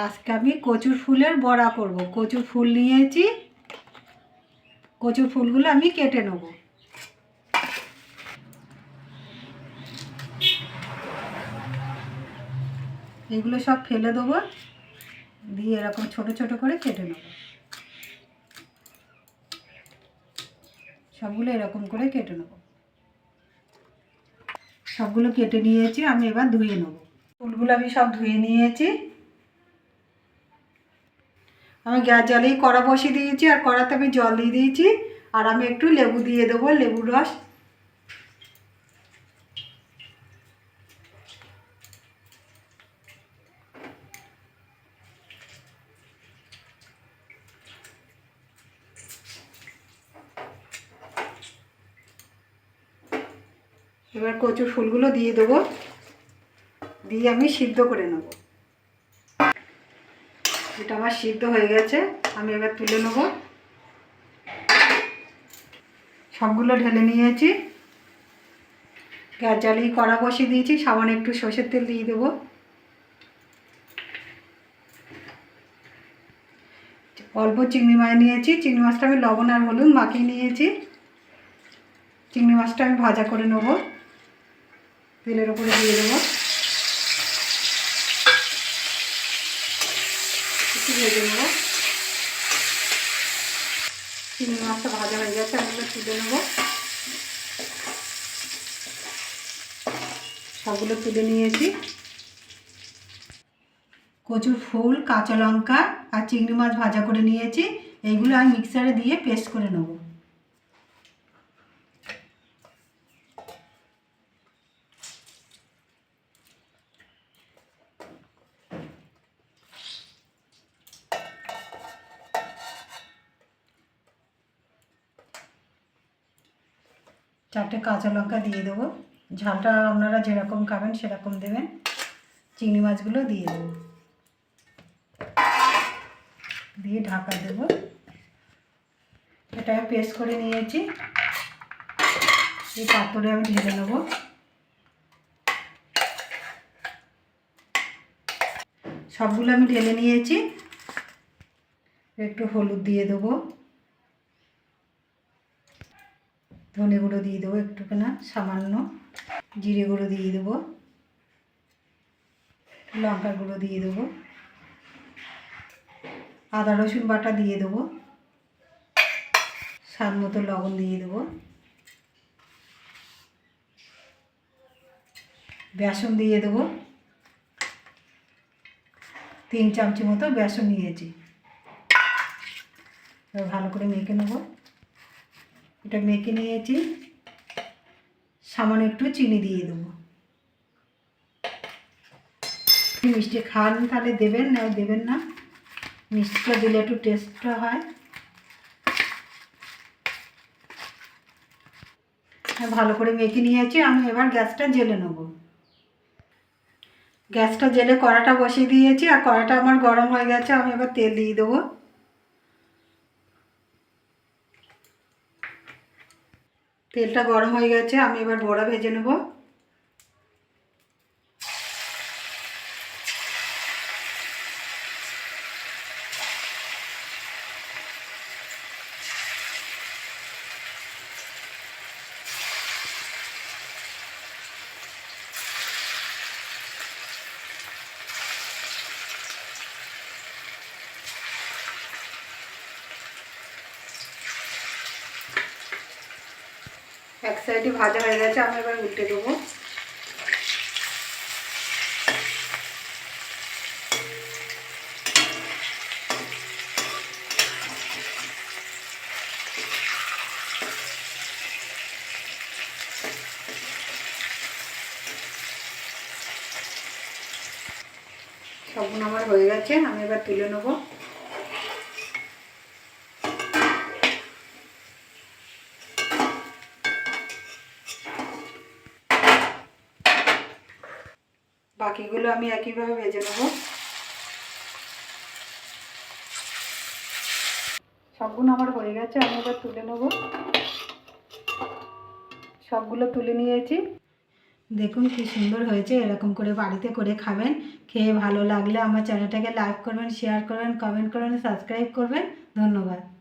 আজকে আমি কচুর ফুলের বড়া করব। কচুর ফুল নিয়েছি, কচুর ফুলগুলো আমি কেটে নেব। এগুলো সব ফেলে দেবো, দিয়ে এরকম ছোট ছোট করে কেটে নেব। সবগুলো এরকম করে কেটে নেব। সবগুলো কেটে নিয়েছি, আমি এবার ধুয়ে নেব। ফুলগুলো আমি সব ধুয়ে নিয়েছি। আমি গ্যাস জ্বালিয়ে কড়া বসিয়ে দিয়েছি, আর কড়াতে আমি জল দিয়ে দিয়েছি, আর আমি একটু লেবু দিয়ে দেবো, লেবুর রস। এবার কচুর ফুলগুলো দিয়ে দেবো, দিয়ে আমি সিদ্ধ করে নেব। এটা আমার সিদ্ধ হয়ে গেছে, আমি এবার তুলে নেব। সবগুলো ঢেলে নিয়েছি। গ্যাস জ্বালিয়ে কড়া বসিয়ে দিয়েছি, সামান্য একটু সর্ষের তেল দিয়ে দেবো। অল্প চিংড়ি মাছ নিয়েছি, চিংড়ি মাছটা আমি লবণ আর হলুদ মাখিয়ে নিয়েছি। চিংড়ি মাছটা আমি ভাজা করে নেব, তেলের উপরে দিয়ে দেবো। একটু ভেজে নেব। চিংড়ি মাছটা ভাজা হয়ে গেছে, আমি এবার তুলে নেব। সবগুলো তুলে নিয়েছি। কচুর ফুল, কাঁচা লঙ্কা আর চিংড়ি মাছ ভাজা করে নিয়েছি, এইগুলো আমি মিক্সারে দিয়ে পেস্ট করে নেব। চারটে কাঁচা লঙ্কা দিয়ে দেবো, ঝালটা আপনারা যেরকম খাবেন সেরকম দেবেন। চিংড়ি মাছগুলো দিয়ে দেবো, দিয়ে ঢাকা দেবো। এটা পেস্ট করে নিয়েছি, এই পাত্রে আমি ঢেলে নেব। সবগুলো আমি ঢেলে নিয়েছি। একটু হলুদ দিয়ে দেবো, ধনে গুঁড়ো দিয়ে দেবো একটুখানি সামান্য, জিরে গুঁড়ো দিয়ে দেবো, লঙ্কা গুঁড়ো দিয়ে দেবো, আদা রসুন বাটা দিয়ে দেবো, স্বাদ মতো লবণ দিয়ে দেবো, বেসন দিয়ে দেবো। 3 চামচ মতো বেসন নিয়েছি। এবার ভালো করে মেখে নেব। এটা মেখে নিয়েছি, সামান্য একটু চিনি দিয়ে দেবো। মিষ্টি খান তাহলে দেবেন, না দেবেন না, মিষ্টিটা দিলে একটু টেস্টটা হয়। ভালো করে মেখে নিয়েছি, আমি এবার গ্যাসটা জ্বেলে নেব। গ্যাসটা জ্বেলে কড়াটা বসিয়ে দিয়েছি, আর কড়াটা আমার গরম হয়ে গেছে, আমি এবার তেল দিয়ে দেবো। তেলটা গরম হয়ে গেছে, আমি এবার বড়া ভেজে নেব। এক সাইডে ভাজা হয়ে গেছে, আমি এবার উল্টে দেবো। সবগুলো আমার হয়ে গেছে, আমি এবার তুলে নেব। বাকিগুলো আমি একইভাবে ভেজে নেব। সবগুলো আমার হয়ে গেছে, আমি এবার তুলে নেব। সবগুলো তুলে নিয়েছি। দেখুন কি সুন্দর হয়েছে। এরকম করে বাড়িতে করে খাবেন। খেয়ে ভালো লাগলে আমার চ্যানেলটাকে লাইক করবেন, শেয়ার করবেন, কমেন্ট করবেন, সাবস্ক্রাইব করবেন। ধন্যবাদ।